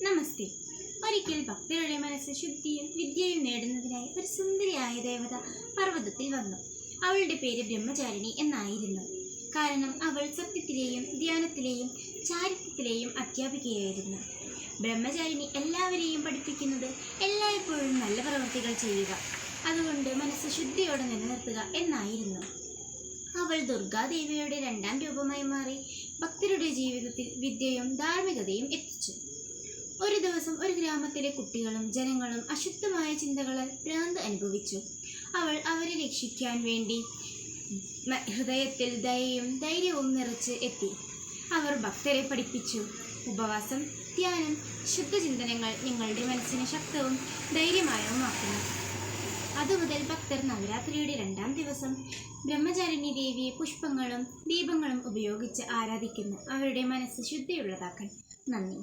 നമസ്തേ. ഒരിക്കൽ ഭക്തരുടെ മനസ്സ് ശുദ്ധിയും വിദ്യയും നേടുന്നതിനായി ഒരു സുന്ദരിയായ ദേവത പർവ്വതത്തിൽ വന്നു. അവളുടെ പേര് ബ്രഹ്മചാരിണി എന്നായിരുന്നു. കാരണം അവൾ സത്യത്തിലെയും ധ്യാനത്തിലെയും ചാരിത്രത്തിലെയും അധ്യാപികയായിരുന്നു. ബ്രഹ്മചാരിണി എല്ലാവരെയും പഠിപ്പിക്കുന്നത് എല്ലായ്പ്പോഴും നല്ല പ്രവൃത്തികൾ ചെയ്യുക, അതുകൊണ്ട് മനസ്സ് ശുദ്ധിയോടെ നിലനിർത്തുക എന്നായിരുന്നു. അവൾ ദുർഗാദേവിയുടെ രണ്ടാം രൂപമായി മാറി ഭക്തരുടെ ജീവിതത്തിൽ വിദ്യയും ധാർമ്മികതയും എത്തിച്ചു. ഒരു ദിവസം ഒരു ഗ്രാമത്തിലെ കുട്ടികളും ജനങ്ങളും അശുദ്ധമായ ചിന്തകളാൽ ഭ്രാന്ത് അനുഭവിച്ചു. അവൾ അവരെ രക്ഷിക്കാൻ വേണ്ടി ഹൃദയത്തിൽ ദയയും ധൈര്യവും നിറച്ച് എത്തി. അവർ ഭക്തരെ പഠിപ്പിച്ചു, ഉപവാസം, ധ്യാനം, ശുദ്ധചിന്തനങ്ങൾ നിങ്ങളുടെ മനസ്സിനെ ശക്തവും ധൈര്യമായവുമാക്കുന്നു. അതുമുതൽ ഭക്തർ നവരാത്രിയുടെ രണ്ടാം ദിവസം ബ്രഹ്മചാരിണി ദേവിയെ പുഷ്പങ്ങളും ദീപങ്ങളും ഉപയോഗിച്ച് ആരാധിക്കുന്നു, അവരുടെ മനസ്സ് ശുദ്ധിയുള്ളതാക്കാൻ. നന്ദി.